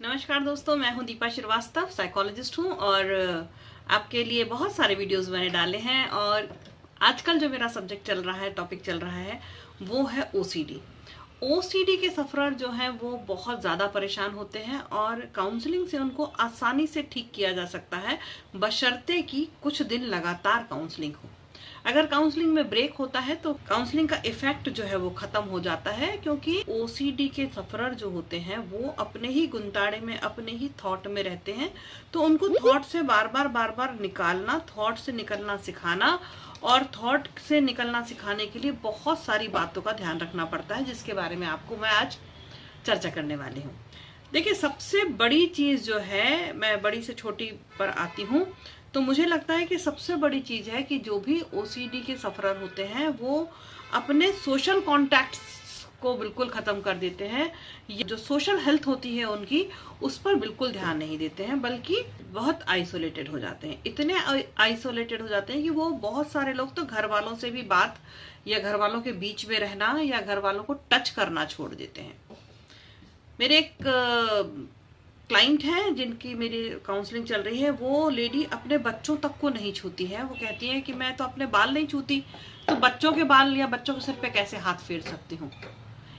नमस्कार दोस्तों, मैं हूं दीपा श्रीवास्तव, साइकोलॉजिस्ट हूं और आपके लिए बहुत सारे वीडियोस मैंने डाले हैं। और आजकल जो मेरा सब्जेक्ट चल रहा है, टॉपिक चल रहा है, वो है ओसीडी। ओसीडी के सफरर जो हैं वो बहुत ज़्यादा परेशान होते हैं और काउंसलिंग से उनको आसानी से ठीक किया जा सकता है, बशर्ते कि कुछ दिन लगातार काउंसलिंग हो। अगर काउंसलिंग में ब्रेक होता है तो काउंसलिंग का इफेक्ट जो है वो खत्म हो जाता है, क्योंकि ओसीडी के सफरर जो होते हैं वो अपने ही गुंताड़े में, अपने ही थॉट में रहते हैं। तो उनको थॉट से बार बार निकालना, थॉट से निकलना सिखाना और थॉट से निकलना सिखाने के लिए बहुत सारी बातों का ध्यान रखना पड़ता है, जिसके बारे में आपको मैं आज चर्चा करने वाली हूँ। देखिए, सबसे बड़ी चीज जो है, मैं बड़ी से छोटी पर आती हूँ, तो मुझे लगता है कि सबसे बड़ी चीज है कि जो भी ओसीडी के सफरर होते हैं वो अपने सोशल कॉन्टैक्ट्स को बिल्कुल खत्म कर देते हैं। ये जो सोशल हेल्थ होती है उनकी, उस पर बिल्कुल ध्यान नहीं देते हैं, बल्कि बहुत आइसोलेटेड हो जाते हैं। इतने आइसोलेटेड हो जाते हैं कि वो बहुत सारे लोग तो घर वालों से भी बात, या घर वालों के बीच में रहना, या घर वालों को टच करना छोड़ देते हैं। मेरे एक क्लाइंट हैं जिनकी मेरी काउंसलिंग चल रही है, वो लेडी अपने बच्चों तक को नहीं छूती है। वो कहती है कि मैं तो अपने बाल नहीं छूती, तो बच्चों के बाल या बच्चों के सिर पे कैसे हाथ फेर सकती हूँ।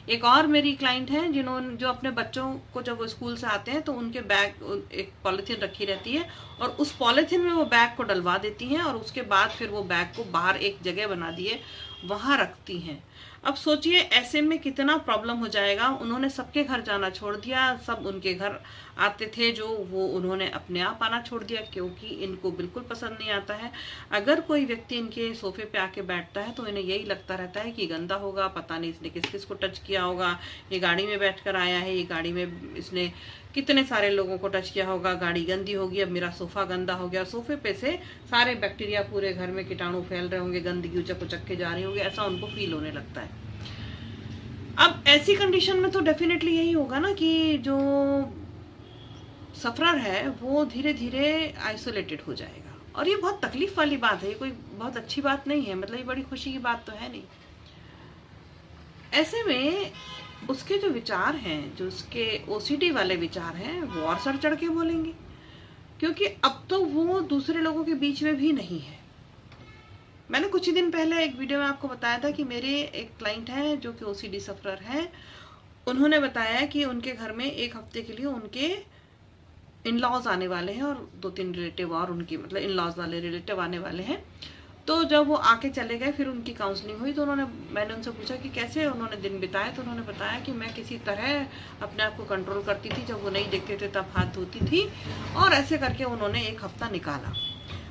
एक और मेरी क्लाइंट है जो अपने बच्चों को, जब वो स्कूल से आते हैं तो उनके बैग, एक पॉलिथीन रखी रहती है और उस पॉलिथीन में वो बैग को डलवा देती हैं और उसके बाद फिर वो बैग को बाहर एक जगह बना दिए वहां रखती हैं। अब सोचिए ऐसे में कितना प्रॉब्लम हो जाएगा। उन्होंने सबके घर जाना छोड़ दिया, सब उनके घर आते थे जो वो उन्होंने अपने आप आना छोड़ दिया, क्योंकि इनको बिल्कुल पसंद नहीं आता है। अगर कोई व्यक्ति इनके सोफे पे आके बैठता है तो इन्हें यही लगता रहता है कि गंदा होगा, पता नहीं इसने किस किस को टच किया होगा, ये गाड़ी में बैठकर आया है, ये गाड़ी में इसने कितने सारे लोगों को टच किया होगा, गाड़ी गंदी होगी, अब मेरा सोफा गंदा हो गया। सोफे पे से सारे बैक्टीरिया पूरे घर में, कीटाणु फैल रहे होंगे, गंदगी उचक उचक के जा रही होगी, ऐसा उनको फील होने लगता है। अब ऐसी कंडीशन में तो डेफिनेटली यही होगा ना कि जो सफरर है वो धीरे धीरे आइसोलेटेड हो जाएगा। और ये बहुत तकलीफ वाली बात है, ये कोई बहुत अच्छी बात नहीं है, मतलब ये बड़ी खुशी की बात तो है नहीं। ऐसे में उसके जो विचार हैं, जो उसके ओसीडी वाले विचार हैं, वो और सर चढ़ के बोलेंगे, क्योंकि अब तो वो दूसरे लोगों के बीच में भी नहीं है। मैंने कुछ ही दिन पहले एक वीडियो में आपको बताया था कि मेरे एक क्लाइंट हैं जो कि ओसीडी सफरर हैं। उन्होंने बताया कि उनके घर में एक हफ्ते के लिए उनके इन-लॉज आने वाले हैं और 2-3 रिलेटिव और उनकी, मतलब इन-लॉज वाले रिलेटिव आने वाले हैं। तो जब वो आके चले गए, फिर उनकी काउंसलिंग हुई, तो मैंने उनसे पूछा कि कैसे उन्होंने दिन बिताए। तो उन्होंने बताया कि मैं किसी तरह अपने आप को कंट्रोल करती थी, जब वो नहीं देखते थे तब हाथ धोती थी, और ऐसे करके उन्होंने एक हफ्ता निकाला।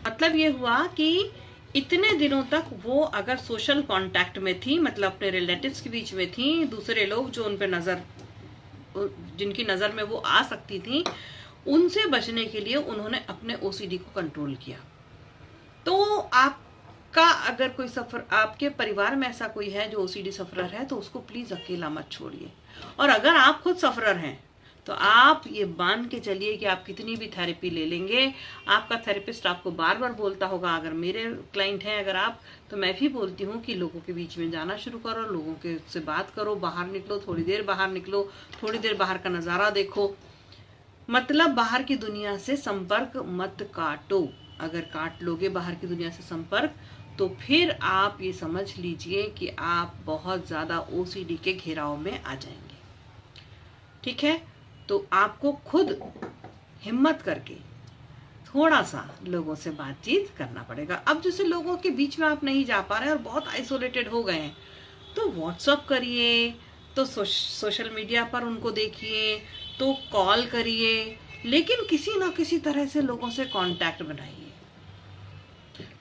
मतलब ये हुआ कि इतने दिनों तक वो अगर सोशल कांटेक्ट में थी, मतलब अपने रिलेटिव्स के बीच में थी, दूसरे लोग जो उन पे जिनकी नजर में वो आ सकती थी, उनसे बचने के लिए उन्होंने अपने ओसीडी को कंट्रोल किया। तो आपका अगर कोई आपके परिवार में ऐसा कोई है जो ओसीडी सफरर है, तो उसको प्लीज अकेला मत छोड़िए। और अगर आप खुद सफरर हैं तो आप ये मान के चलिए कि आप कितनी भी थेरेपी ले लेंगे, आपका थेरेपिस्ट आपको बार बार बोलता होगा, अगर मेरे क्लाइंट हैं अगर आप, तो मैं भी बोलती हूँ कि लोगों के बीच में जाना शुरू करो, लोगों के से बात करो, बाहर निकलो, थोड़ी देर बाहर निकलो, थोड़ी देर बाहर का नज़ारा देखो। मतलब बाहर की दुनिया से संपर्क मत काटो। अगर काट लोगे बाहर की दुनिया से संपर्क, तो फिर आप ये समझ लीजिए कि आप बहुत ज़्यादा ओसीडी के घेराव में आ जाएंगे। ठीक है, तो आपको खुद हिम्मत करके थोड़ा सा लोगों से बातचीत करना पड़ेगा। अब जैसे लोगों के बीच में आप नहीं जा पा रहे और बहुत आइसोलेटेड हो गए हैं, तो व्हाट्सअप करिए, तो सोशल मीडिया पर उनको देखिए, तो कॉल करिए, लेकिन किसी ना किसी तरह से लोगों से कांटेक्ट बनाइए।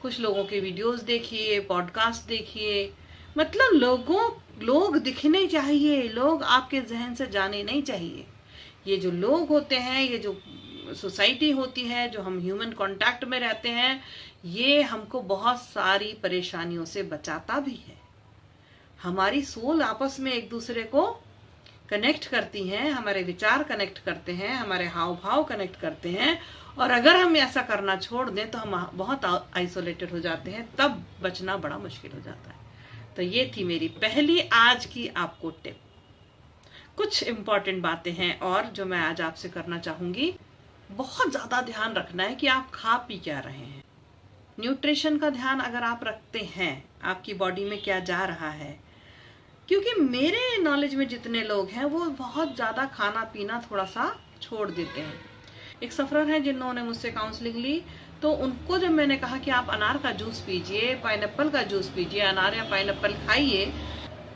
कुछ लोगों के वीडियोस देखिए, पॉडकास्ट देखिए, मतलब लोग दिखने चाहिए, लोग आपके जहन से जाने नहीं चाहिए। ये जो लोग होते हैं, ये जो सोसाइटी होती है, जो हम ह्यूमन कांटेक्ट में रहते हैं, ये हमको बहुत सारी परेशानियों से बचाता भी है। हमारी सोल आपस में एक दूसरे को कनेक्ट करती हैं, हमारे विचार कनेक्ट करते हैं, हमारे हाव भाव कनेक्ट करते हैं। और अगर हम ऐसा करना छोड़ दें तो हम बहुत आइसोलेटेड हो जाते हैं, तब बचना बड़ा मुश्किल हो जाता है। तो ये थी मेरी पहली आज की आपको टिप। कुछ इम्पॉर्टेंट बातें हैं और जो मैं आज आपसे करना चाहूंगी। बहुत ज्यादा ध्यान रखना है कि आप खा पी क्या रहे हैं। न्यूट्रिशन का ध्यान अगर आप रखते हैं, आपकी बॉडी में क्या जा रहा है, क्योंकि मेरे नॉलेज में जितने लोग हैं वो बहुत ज्यादा खाना पीना थोड़ा सा छोड़ देते हैं। एक सफरर है जिन्होंने मुझसे काउंसलिंग ली, तो उनको जब मैंने कहा कि आप अनार का जूस पीजिए, पाइनएप्पल का जूस पीजिए, अनार या पाइनएप्पल खाइए,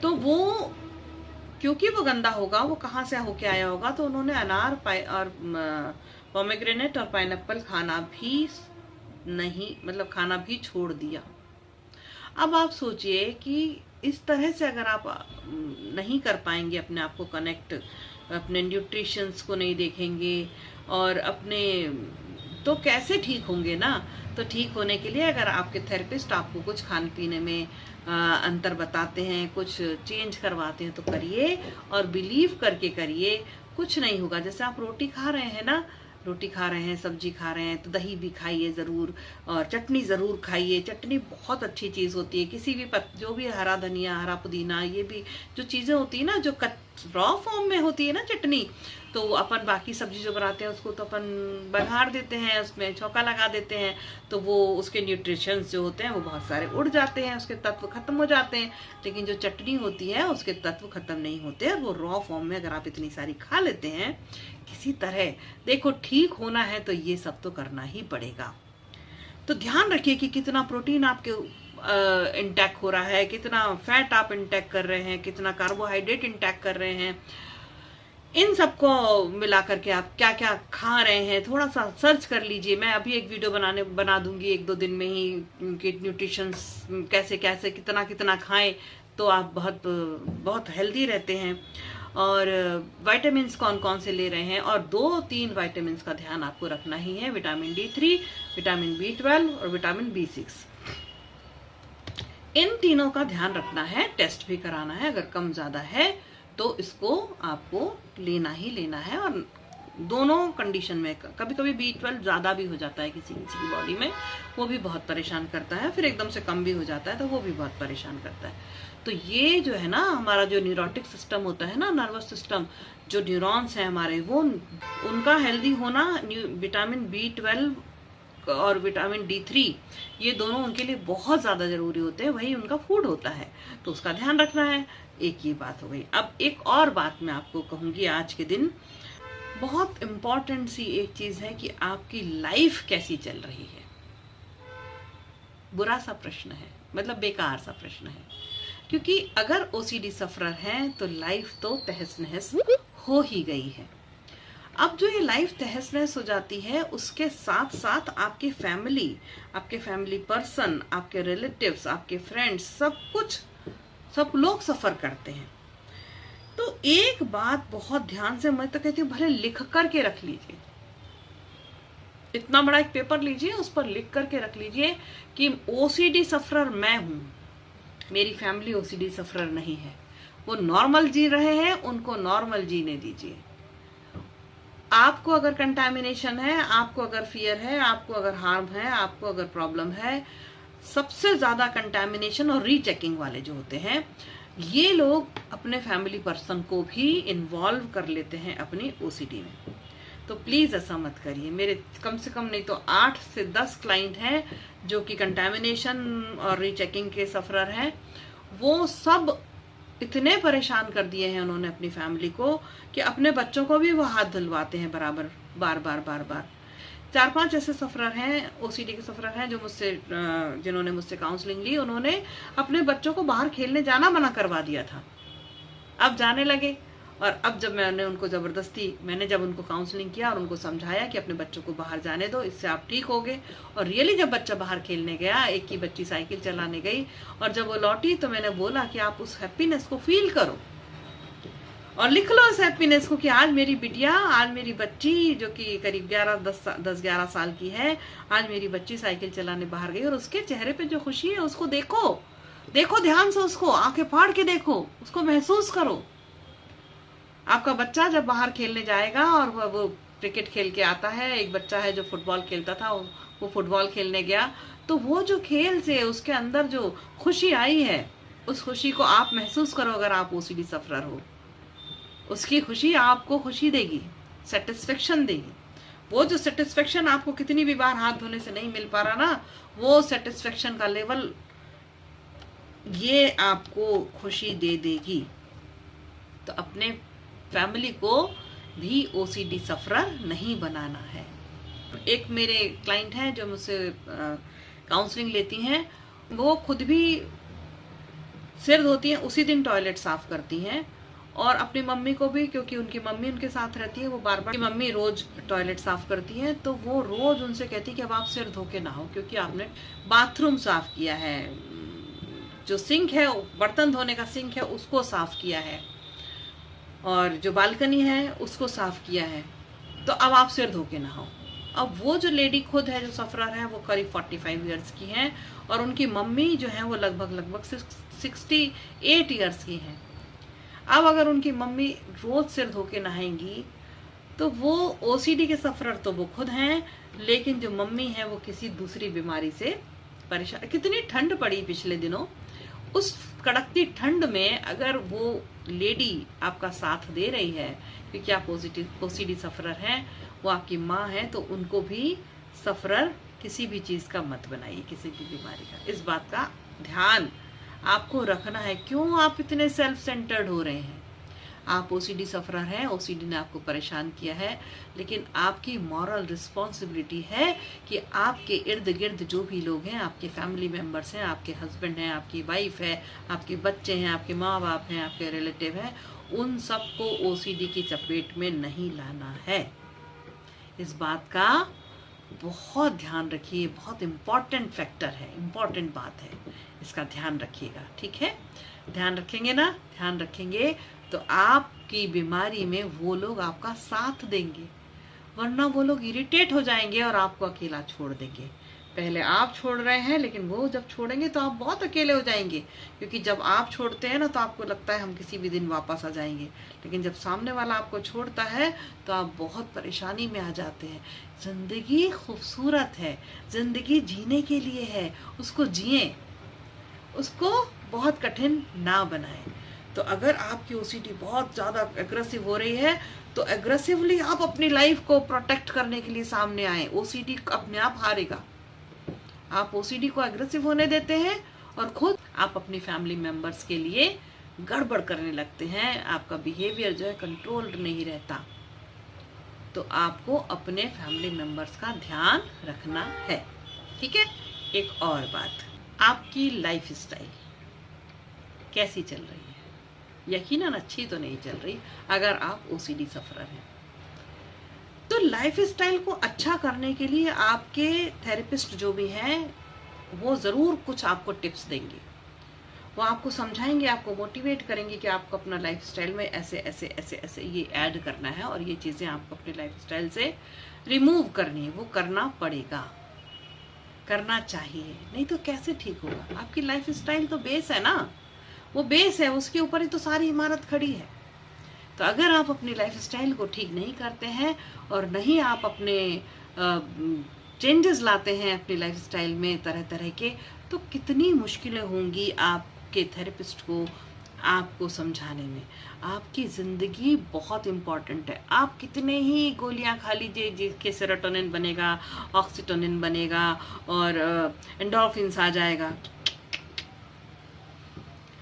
तो वो क्योंकि वो गंदा होगा, वो कहाँ से होके आया होगा, तो उन्होंने अनार और पोमेग्रेनेट और पाइनएप्पल खाना भी नहीं, मतलब खाना भी छोड़ दिया। अब आप सोचिए कि इस तरह से अगर आप नहीं कर पाएंगे अपने आप को कनेक्ट, अपने न्यूट्रिशंस को नहीं देखेंगे और अपने, तो कैसे ठीक होंगे ना। तो ठीक होने के लिए अगर आपके थेरेपिस्ट आपको कुछ खाने पीने में अंतर बताते हैं, कुछ चेंज करवाते हैं, तो करिए और बिलीव करके करिए, कुछ नहीं होगा। जैसे आप रोटी खा रहे हैं ना, रोटी खा रहे हैं, सब्जी खा रहे हैं, तो दही भी खाइए जरूर और चटनी जरूर खाइए। चटनी बहुत अच्छी चीज होती है। किसी भी जो भी हरा धनिया, हरा पुदीना, ये भी जो चीजें होती है ना, जो रॉ फॉर्म में होती है ना चटनी, तो अपन बाकी सब्जी जो बनाते हैं उसको तो अपन बघार देते हैं, उसमें छौंका लगा देते हैं, तो वो उसके न्यूट्रिशंस जो होते हैं वो बहुत सारे उड़ जाते हैं, उसके तत्व खत्म हो जाते हैं। लेकिन जो चटनी होती है उसके तत्व खत्म नहीं होते, और वो रॉ फॉर्म में अगर आप इतनी सारी खा लेते हैं किसी तरह, देखो ठीक होना है तो ये सब तो करना ही पड़ेगा। तो ध्यान रखिए कि कितना प्रोटीन आपके इंटेक हो रहा है, कितना फैट आप इंटेक कर रहे हैं, कितना कार्बोहाइड्रेट इंटेक कर रहे हैं। इन सबको मिला करके आप क्या क्या खा रहे हैं थोड़ा सा सर्च कर लीजिए। मैं अभी एक वीडियो बना दूंगी 1-2 दिन में ही कि न्यूट्रिशन कैसे कैसे कितना कितना खाएं तो आप बहुत बहुत हेल्दी रहते हैं। और विटामिन्स कौन कौन से ले रहे हैं, और 2-3 विटामिन्स का ध्यान आपको रखना ही है, विटामिन D3, विटामिन B12 और विटामिन B6। इन तीनों का ध्यान रखना है, टेस्ट भी कराना है। अगर कम ज्यादा है तो इसको आपको लेना ही लेना है। और दोनों कंडीशन में, कभी कभी B12 ज्यादा भी हो जाता है किसी किसी की बॉडी में, वो भी बहुत परेशान करता है, फिर एकदम से कम भी हो जाता है तो वो भी बहुत परेशान करता है। तो ये जो है ना, हमारा जो न्यूरोटिक सिस्टम होता है ना, नर्वस सिस्टम, जो न्यूरॉन्स हैं हमारे, वो उनका हेल्दी होना, विटामिन B12 और विटामिन D3, ये दोनों उनके लिए बहुत ज्यादा जरूरी होते हैं, वही उनका फूड होता है, तो उसका ध्यान रखना है। एक ये बात हो गई। अब एक और बात मैं आपको कहूंगी आज के दिन, बहुत इंपॉर्टेंट सी एक चीज है कि आपकी लाइफ कैसी चल रही है। बुरा सा प्रश्न है, मतलब बेकार सा प्रश्न है, क्योंकि अगर OCD सफरर है तो लाइफ तो तहस नहस हो ही गई है। अब जो ये लाइफ तहस नहस हो जाती है, उसके साथ साथ आपके फैमिली पर्सन, आपके रिलेटिव्स, आपके फ्रेंड्स, सब लोग सफर करते हैं। तो एक बात बहुत ध्यान से, मैं तो कहती हूँ भले लिख करके रख लीजिए, इतना बड़ा एक पेपर लीजिए, उस पर लिख करके रख लीजिए कि OCD सफरर मैं हूं, मेरी फैमिली OCD सफरर नहीं है। वो नॉर्मल जी रहे हैं, उनको नॉर्मल जीने दीजिए। आपको अगर कंटामिनेशन है, आपको अगर फियर है, आपको अगर हार्म है, आपको अगर प्रॉब्लम है, सबसे ज्यादा कंटामिनेशन और रीचेकिंग वाले जो होते हैं, ये लोग अपने फैमिली पर्सन को भी इन्वॉल्व कर लेते हैं अपनी OCD में। तो प्लीज ऐसा मत करिए। मेरे कम से कम नहीं तो 8 से 10 क्लाइंट हैं जो कि कंटामिनेशन और रीचेकिंग के सफरर हैं। वो सब इतने परेशान कर दिए हैं उन्होंने अपनी फैमिली को कि अपने बच्चों को भी वो हाथ धुलवाते हैं बराबर, बार बार। 4-5 ऐसे सफरर हैं, OCD के सफरर हैं, जो जिन्होंने मुझसे काउंसलिंग ली, उन्होंने अपने बच्चों को बाहर खेलने जाना मना करवा दिया था। अब जाने लगे, और अब जब मैंने उनको जब उनको काउंसलिंग किया और उनको समझाया कि अपने बच्चों को बाहर जाने दो, इससे आप ठीक होगे। और रियली जब बच्चा बाहर खेलने गया, एक की बच्ची साइकिल चलाने गई, और जब वो लौटी तो मैंने बोला कि आप उस हैप्पीनेस को फील करो और लिख लो उस हैप्पीनेस को कि आज मेरी बिटिया, आज मेरी बच्ची जो कि करीब 10-11 साल की है, आज मेरी बच्ची साइकिल चलाने बाहर गई, और उसके चेहरे पे जो खुशी है उसको देखो ध्यान से, उसको आंखें फाड़ के देखो, उसको महसूस करो। आपका बच्चा जब बाहर खेलने जाएगा और वो क्रिकेट खेल के आता है, एक बच्चा है जो फुटबॉल खेलता था, वो फुटबॉल खेलने गया, तो वो जो खेल से उसके अंदर जो खुशी आई है, उस खुशी को आप महसूस करो। अगर आप OCD सफरर हो, उसकी खुशी आपको खुशी देगी, सेटिस्फेक्शन देगी। वो जो सेटिस्फेक्शन आपको कितनी भी बार हाथ धोने से नहीं मिल पा रहा ना, वो सेटिस्फेक्शन का लेवल ये आपको खुशी दे देगी। तो अपने फैमिली को भी ओसीडी सफरर नहीं बनाना है। एक मेरे क्लाइंट हैं जो मुझसे काउंसलिंग लेती हैं, वो खुद भी सिर धोती हैं, उसी दिन टॉयलेट साफ करती हैं, और अपनी मम्मी को भी, क्योंकि उनकी मम्मी उनके साथ रहती है, वो बार बार मम्मी रोज टॉयलेट साफ करती हैं, तो वो रोज उनसे कहती है कि अब आप सिर धो के नहाओ, क्योंकि आपने बाथरूम साफ किया है, जो सिंक है, बर्तन धोने का सिंक है, उसको साफ किया है, और जो बालकनी है उसको साफ किया है, तो अब आप सिर धो के नहाओ। अब वो जो लेडी खुद है जो सफरर है, वो करीब 45 ईयर्स की हैं, और उनकी मम्मी जो है वो लगभग 68 ईयर्स की हैं। अब अगर उनकी मम्मी रोज सिर धो के नहाएंगी, तो वो ओसीडी के सफरर तो वो खुद हैं, लेकिन जो मम्मी है वो किसी दूसरी बीमारी से परेशान। कितनी ठंड पड़ी पिछले दिनों, उस कड़कती ठंड में अगर वो लेडी आपका साथ दे रही है, क्योंकि आप ओसीडी सफरर हैं, वो आपकी माँ है, तो उनको भी सफरर किसी भी चीज का मत बनाइए, किसी भी बीमारी का। इस बात का ध्यान आपको रखना है। क्यों आप इतने सेल्फ सेंटर्ड हो रहे हैं? आप ओसीडी सफरर हैं, ओसीडी ने आपको परेशान किया है, लेकिन आपकी मॉरल रिस्पॉन्सिबिलिटी है कि आपके इर्द गिर्द जो भी लोग हैं, आपके फैमिली मेंबर्स हैं, आपके हस्बैंड हैं, आपकी वाइफ है, आपके बच्चे हैं, आपके माँ बाप हैं, आपके रिलेटिव हैं, उन सबको ओसीडी की चपेट में नहीं लाना है। इस बात का बहुत ध्यान रखिए, बहुत इम्पॉर्टेंट फैक्टर है, इम्पॉर्टेंट बात है, इसका ध्यान रखिएगा, ठीक है? ध्यान रखेंगे ना? ध्यान रखेंगे तो आपकी बीमारी में वो लोग आपका साथ देंगे, वरना वो लोग इरिटेट हो जाएंगे और आपको अकेला छोड़ देंगे। पहले आप छोड़ रहे हैं, लेकिन वो जब छोड़ेंगे तो आप बहुत अकेले हो जाएंगे, क्योंकि जब आप छोड़ते हैं ना तो आपको लगता है हम किसी भी दिन वापस आ जाएंगे, लेकिन जब सामने वाला आपको छोड़ता है तो आप बहुत परेशानी में आ जाते हैं। जिंदगी खूबसूरत है, जिंदगी जीने के लिए है, उसको जिए, उसको बहुत कठिन ना बनाएं। तो अगर आपकी ओसीडी बहुत ज़्यादा एग्रेसिव हो रही है, तो एग्रेसिवली आप अपनी लाइफ को प्रोटेक्ट करने के लिए सामने आए। ओसीडी अपने आप हारेगा। आप ओसीडी को एग्रेसिव होने देते हैं और खुद आप अपनी फैमिली मेंबर्स के लिए गड़बड़ करने लगते हैं, आपका बिहेवियर जो है कंट्रोल्ड नहीं रहता। तो आपको अपने फैमिली मेंबर्स का ध्यान रखना है, ठीक है? एक और बात, आपकी लाइफ स्टाइल कैसी चल रही है? यकीनन अच्छी तो नहीं चल रही अगर आप ओसीडी सफरर हैं। तो लाइफ स्टाइल को अच्छा करने के लिए आपके थेरेपिस्ट जो भी हैं, वो ज़रूर कुछ आपको टिप्स देंगे। वो आपको समझाएंगे, आपको मोटिवेट करेंगे कि आपको अपना लाइफ स्टाइल में ऐसे ऐसे ऐसे ऐसे ये ऐड करना है, और ये चीज़ें आपको अपने लाइफ स्टाइल से रिमूव करनी है। वो करना पड़ेगा, करना चाहिए, नहीं तो कैसे ठीक होगा? आपकी लाइफ स्टाइल तो बेस है ना, वो बेस है, उसके ऊपर ही तो सारी इमारत खड़ी है। तो अगर आप अपनी लाइफ स्टाइल को ठीक नहीं करते हैं और नहीं आप अपने चेंजेस लाते हैं अपनी लाइफ स्टाइल में तरह तरह के, तो कितनी मुश्किलें होंगी आपके थेरेपिस्ट को आपको समझाने में। आपकी ज़िंदगी बहुत इम्पॉर्टेंट है। आप कितने ही गोलियां खा लीजिए जिसके सेरोटोनिन बनेगा, ऑक्सीटोनिन बनेगा और एंडोर्फिन्स आ जाएगा।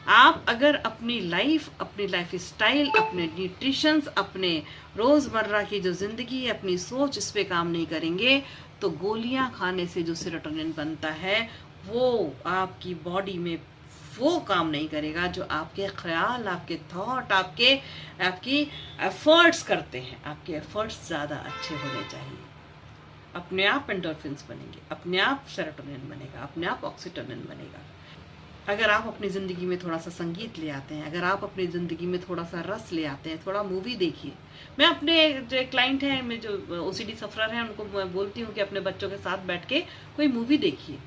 आप अगर अपनी लाइफ स्टाइल, अपने न्यूट्रिशंस, अपने रोज़मर्रा की जो ज़िंदगी है, अपनी सोच, इस पे काम नहीं करेंगे, तो गोलियां खाने से जो सेरोटोनिन बनता है वो आपकी बॉडी में वो काम नहीं करेगा जो आपके ख्याल, आपके थॉट, आपकी एफर्ट्स करते हैं। आपके एफर्ट्स ज़्यादा अच्छे होने चाहिए। अपने आप एंडोर्फिन्स बनेंगे, अपने आप सेरोटोनिन बनेगा, अपने आप ऑक्सीटोनिन बनेगा। अगर आप अपनी ज़िंदगी में थोड़ा सा संगीत ले आते हैं, अगर आप अपनी ज़िंदगी में थोड़ा सा रस ले आते हैं, थोड़ा मूवी देखिए। मैं अपने जो क्लाइंट हैं, मैं जो ओसीडी सफरर हैं, उनको मैं बोलती हूँ कि अपने बच्चों के साथ बैठ के कोई मूवी देखिए।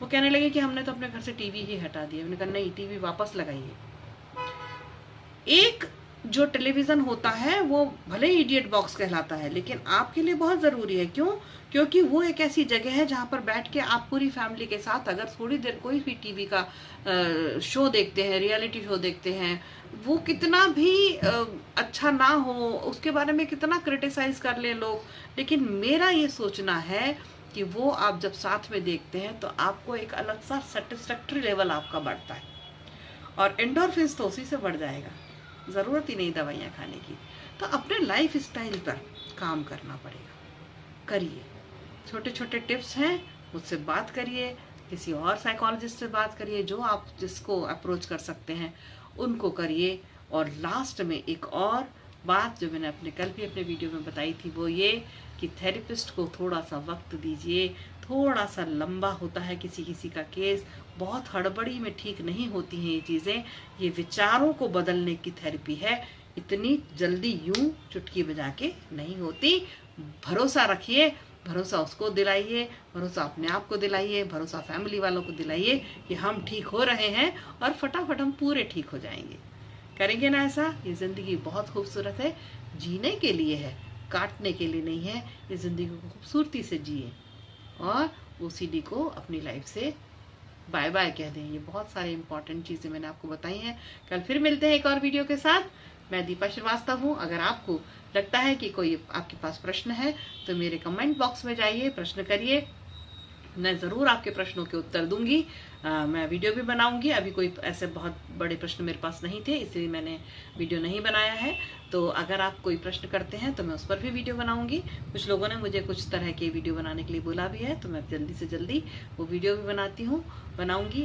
वो कहने लगे कि हमने तो अपने घर से टीवी ही हटा दिया। मैंने कहा नहीं, टीवी वापस लगाइए। एक जो टेलीविज़न होता है वो भले ही इडियट बॉक्स कहलाता है, लेकिन आपके लिए बहुत ज़रूरी है। क्यों? क्योंकि वो एक ऐसी जगह है जहाँ पर बैठ के आप पूरी फैमिली के साथ अगर थोड़ी देर कोई भी टीवी का शो देखते हैं, रियलिटी शो देखते हैं, वो कितना भी अच्छा ना हो, उसके बारे में कितना क्रिटिसाइज कर ले लोग, लेकिन मेरा ये सोचना है कि वो आप जब साथ में देखते हैं तो आपको एक अलग सा सेटिस्फैक्ट्री लेवल आपका बढ़ता है, और एंडोर्फिन्स तो उसी से बढ़ जाएगा, ज़रूरत ही नहीं दवाइयाँ खाने की। तो अपने लाइफ स्टाइल पर काम करना पड़ेगा, करिए। छोटे छोटे टिप्स हैं, मुझसे बात करिए, किसी और साइकोलॉजिस्ट से बात करिए, जो आप जिसको अप्रोच कर सकते हैं उनको करिए। और लास्ट में एक और बात जो मैंने कल भी अपने वीडियो में बताई थी, वो ये कि थेरेपिस्ट को थोड़ा सा वक्त दीजिए। थोड़ा सा लंबा होता है किसी किसी का केस, बहुत हड़बड़ी में ठीक नहीं होती हैं ये चीज़ें। ये विचारों को बदलने की थेरेपी है, इतनी जल्दी यूं चुटकी बजा के नहीं होती। भरोसा रखिए, भरोसा उसको दिलाइए, भरोसा अपने आप को दिलाइए, भरोसा फैमिली वालों को दिलाइए कि हम ठीक हो रहे हैं और फटाफट हम पूरे ठीक हो जाएंगे। करेंगे ना ऐसा? ये ज़िंदगी बहुत खूबसूरत है, जीने के लिए है, काटने के लिए नहीं है। इस ज़िंदगी को खूबसूरती से जिए और ओसीडी को अपनी लाइफ से बाय बाय कह दें। ये बहुत सारे इंपॉर्टेंट चीज़ें मैंने आपको बताई हैं। कल फिर मिलते हैं एक और वीडियो के साथ। मैं दीपा श्रीवास्तव हूँ। अगर आपको लगता है कि कोई आपके पास प्रश्न है तो मेरे कमेंट बॉक्स में जाइए, प्रश्न करिए, मैं ज़रूर आपके प्रश्नों के उत्तर दूंगी। मैं वीडियो भी बनाऊंगी। अभी कोई ऐसे बहुत बड़े प्रश्न मेरे पास नहीं थे, इसलिए मैंने वीडियो नहीं बनाया है। तो अगर आप कोई प्रश्न करते हैं तो मैं उस पर भी वीडियो बनाऊंगी। कुछ लोगों ने मुझे कुछ तरह के वीडियो बनाने के लिए बोला भी है, तो मैं जल्दी से जल्दी वो वीडियो भी बनाऊंगी।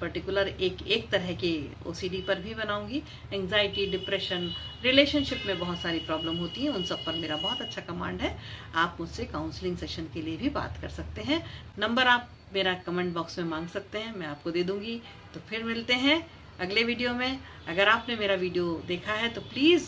पर्टिकुलर एक तरह के ओसीडी पर भी बनाऊंगी। एंग्जाइटी, डिप्रेशन, रिलेशनशिप में बहुत सारी प्रॉब्लम होती है, उन सब पर मेरा बहुत अच्छा कमांड है। आप मुझसे काउंसलिंग सेशन के लिए भी बात कर सकते हैं। नंबर आप मेरा कमेंट बॉक्स में मांग सकते हैं, मैं आपको दे दूंगी। तो फिर मिलते हैं अगले वीडियो में। अगर आपने मेरा वीडियो देखा है तो प्लीज़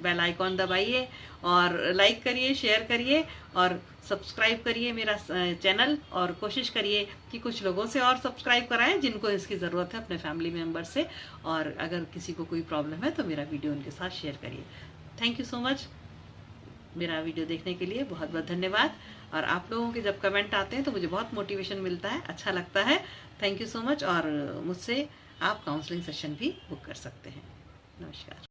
बेल आइकॉन दबाइए और लाइक करिए, शेयर करिए और सब्सक्राइब करिए मेरा चैनल। और कोशिश करिए कि कुछ लोगों से और सब्सक्राइब कराएं जिनको इसकी ज़रूरत है, अपने फैमिली मेम्बर से। और अगर किसी को कोई प्रॉब्लम है तो मेरा वीडियो उनके साथ शेयर करिए। थैंक यू सो मच मेरा वीडियो देखने के लिए, बहुत बहुत धन्यवाद। और आप लोगों के जब कमेंट आते हैं तो मुझे बहुत मोटिवेशन मिलता है, अच्छा लगता है। Thank you so much. और मुझसे आप काउंसलिंग सेशन भी बुक कर सकते हैं। नमस्कार।